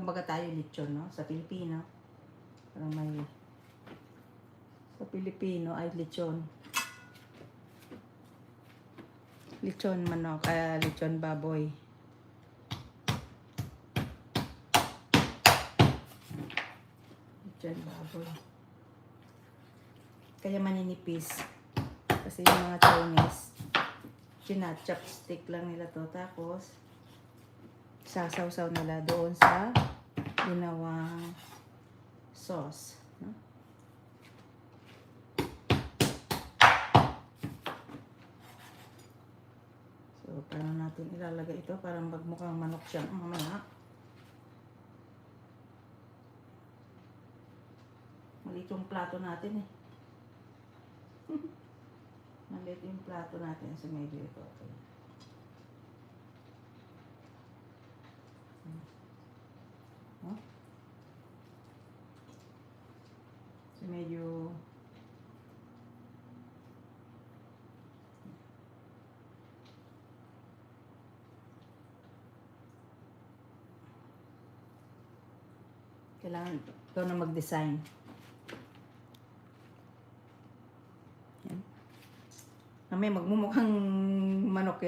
kumbaga tayo lechon, no? Sa Pilipino. Parang may... Sa Pilipino ay lechon. Lechon manok, lechon baboy. Lechon baboy. Kaya maninipis. Kasi yung mga Chinese, chopstick lang nila to. Tapos, sasawsaw nila doon sa ginawang sauce. No? So, paano natin ilalagay ito para magmukhang manok siya mamaya. Maliit yung plato natin eh. Maliit yung plato natin sa medyo ito. Okay. Oh? So medyo kailangan ikaw na mag-design. Yan. Mamaya magmumukhang manok yan.